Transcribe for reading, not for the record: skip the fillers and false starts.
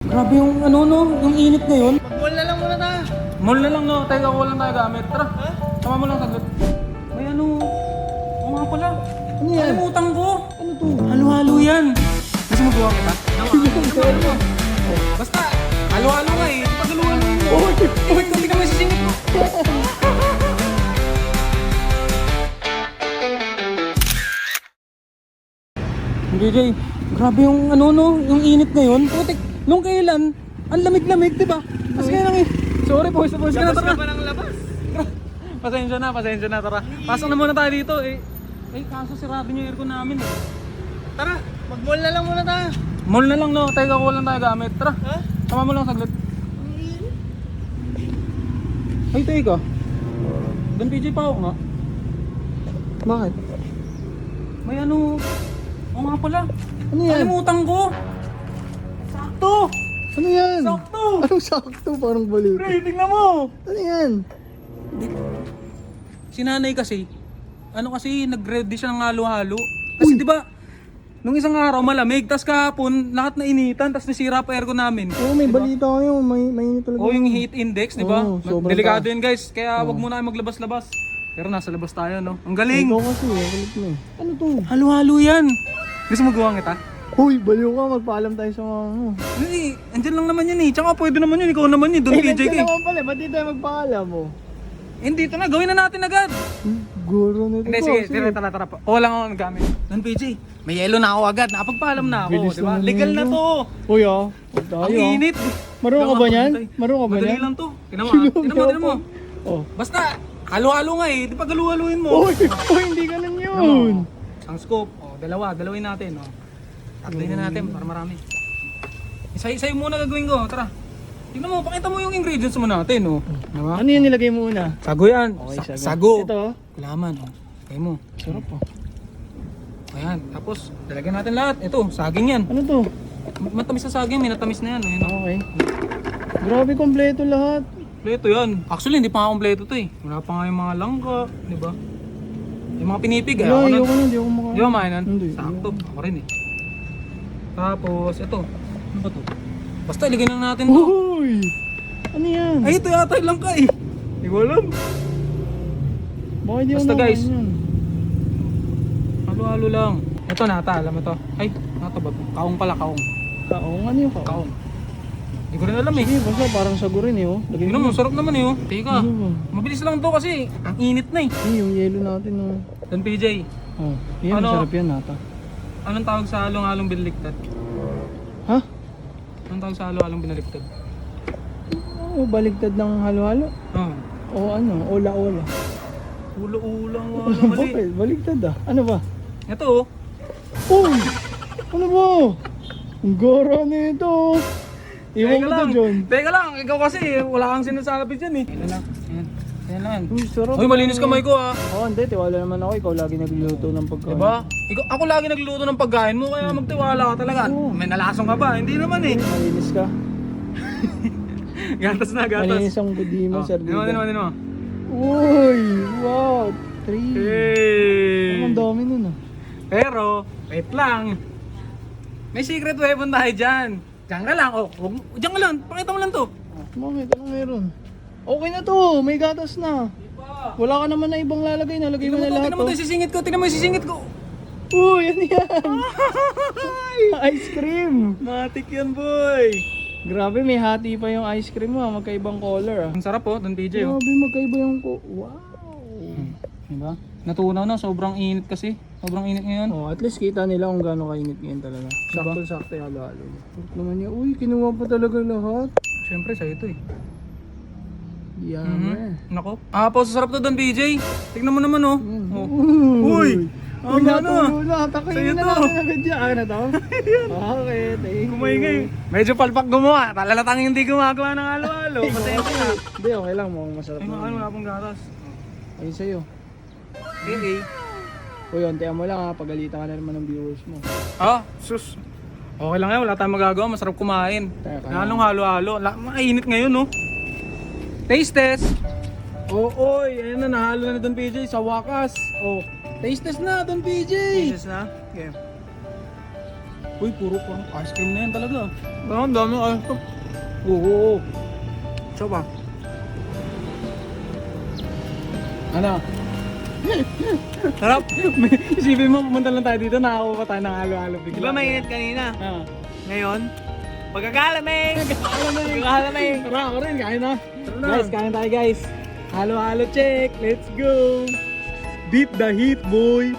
Grabe yung ano no, yung init ngayon. Mag-mall na lang muna tayo. Mall na lang no, tayo ako lang tayo gamit. Tara, sama mo lang saglit. May ano, oo nga pala. Ano yan? Kalimutan ko. Ano to? Halo-halo yan. Gusto mo gawa kita? Basta, halo-halo nga eh. Pag-halo-halo mo. Uy, hindi ka masisingit mo. DJ, grabe yung ano no, yung init ngayon. Putik, nung kailan, ang lamig-lamig, di ba? Kasi kaya lang eh. Sorry, boys ka na, Labas tara. ka pa ng labas. Pasensya na, tara. Pasok na muna tayo dito eh. Eh, kaso sirado yung aircon namin eh. Tara, mag-mall na lang muna tayo. Mall na lang no, tayo ako lang tayo gamit. Tara, sama mo lang saglit. Ay, tayo ka. Dan PJ pa ako nga. Bakit? May ano, oo nga pala. Ano yan? Kalimutan ko. Sakto! Ano yan? Sakto! Anong sakto? Parang baliw. Pre, tingnan mo! Ano yan? Si nanay kasi, ano kasi, nag-ready siya ng halo-halo. Kasi di ba, nung isang araw malamig, tas kahapon, lahat na initan, tas nasira pa aircon namin. Oo, may balita kayo. Mainit talaga. O yung heat index, di ba? Oo, sobrang Delikado taas. yun guys, kaya wag muna kayo maglabas-labas. Pero nasa labas tayo, no? Ang galing! Ikaw kasi, kulit mo eh. Ano to? Halo-halo yan! Gusto mo gawa kita? Hoy, baliw ka. Magpaalam tayo sa mga ano. Hindi, andyan lang naman yan eh. Tsaka pwede naman yun, ikaw naman yun, doon PJ nandiyan ka eh. naman pala. Ba't di tayo magpaalam mo? Hindi, ito na, gawin na natin agad! Guro na ito. Hindi, sige, tara. Kuha lang ako ng gamit. Doon PJ, may yelo na ako agad, napagpaalam na ako, Bilis di ba? naman Legal na yun. to! Uy ah. Huwag tayo. Ang init! Marunong ka ba niyan? Marunong ka ba Madali niyan? lang to. Tinan mo. Oh. Basta, halo-halo nga eh. Di pa galu-haluin mo. Uy, hindi ganun Tinan yun. mo. Ang scoop. Dalawin natin. Tatloy na natin para marami. Isa-isa yung muna gagawin ko. Tara. Tingnan mo, pakita mo yung ingredients mo natin. Diba? Ano yan nilagay mo una? Sago yan. Okay, Sago. Ito. Kulaman. Kaya mo. Sarap po. Ayan. Tapos, lalagyan natin lahat. Ito, saging yan. Ano to? Matamis na saging. May natamis na yan. Ayun, Okay. Grabe, kompleto lahat. Kompleto yan. Actually, hindi pa nga kompleto to eh. Wala pa nga yung mga langka. Di ba? Yung mga pinipig. Wala, Ako na. ayoko na, hindi ako makain. Di ba mainan? Hindi. Sakto. Ako rin eh. Tapos, ito. Ano ba to? Basta, ilagay lang natin to. Uy! Ano yan? Ay, ito yata yung langka eh. Hindi ko alam. Bakit di ako Basta, guys. nakain yan? Halo-halo lang. Ito nata, alam mo to. Ay, nata ba to? Kaong pala, kaong. Kaong, ano yung kaong? Kaong. Hindi ko rin alam eh. Sige, basta parang sago rin eh oh. Lagay Tingnan mo, sarap naman eh oh. Teka, Ano ba? mabilis lang to kasi ang init na eh. Yung yelo natin oh. Dan PJ, Oh, yan, Ano? masarap yan nata. anong tawag sa halong-halong binaliktad? Ha? Anong tawag sa halong-halong binaliktad? Oh, baligtad ng halo-halo. Oh. O ano, ola-ola. Ulo-ulang wala mali. Bakit? Baligtad ah. Ano ba? Ito oh. Uy! Ano ba? Ang gara nito. Iwan Teka ko to, lang. John. Teka lang, ikaw kasi wala kang sinasabi dyan eh. Ayan lang. Ayan lang. Uy, sarap. Uy, malinis kamay ko ah. Oo, hindi. Tiwala naman ako. Ikaw lagi nagluluto ng pagkain. Diba? Ako lagi nagluluto ng pagkain mo kaya magtiwala ka talaga. Oo. May nalasong ka ba? Hindi naman eh. Malinis ka. Gatas na, gatas. Malinis ang budi mo, sir. Ano mo. Uy! Wow! 3. Hey! Ang dami nun ah. Pero, wait lang. May secret weapon tayo dyan. Diyan ka lang. Diyan ka lang. Pakita mo lang to. Bakit? Anong meron? Okay na to. May gatas na. Wala ka naman na ibang lalagay. Nalagay mo na lahat Tingnan mo to, to. Tingnan mo yung sisingit ko. Uy! Ano yan? Ice cream! Matik yan, boy. Grabe, may hati pa yung ice cream mo. Magkaibang color ah. Ang sarap po, Don PJ. Oh. Grabe, magkaiba yung Wow! Diba? Natunaw na, sobrang init kasi. Sobrang init ngayon. Oh, at least kita nila kung gaano kainit ngayon talaga. Sakto-sakto yung halo-halo. Sarap naman niya. Uy, kinuha pa talaga lahat. Siyempre, sa'yo ito eh. Yummy. Nako. Po, sarap to, Don PJ. Tignan mo naman, oh. Oh. Uy! Uy, Tama na. natulo na. Takihin Sa'yo na to. natin agad dyan. Ano to? Okay, thank you. Kumaingay. Medyo palpak gumawa. Talalatang hindi gumagawa ng halo-halo. Pasensya na. Hindi, okay lang. Mukhang masarap Ay, naman. wala pong gatas. Ayun sa'yo. Okay. Uy, ontihan mo lang ha. Pagalitan ka na naman ng viewers mo. Sus. Okay lang yan, wala tayong magagawa. Masarap kumain. Teka. Lalong halo-halo. Mainit ngayon, no? Taste test. Oy, ayan na, nahalo na Don PJ sa wakas. Taste test na, Don PJ. Yes na? Okay. Uy, puro pang ice cream na yan talaga. Ang dami ice cream. Oo. Siya ba? Ano? Sarap. Isipin mo, pumunta lang tayo dito, nakakuha pa tayo ng halo-halo bigla. Di ba mainit kanina? Ah. Ngayon, pagkakalamig! Pagkakalamig! Tara, ako rin, kain na. Tara na. Guys, kain tayo guys. Halo-halo check, let's go. Beat the heat, boy.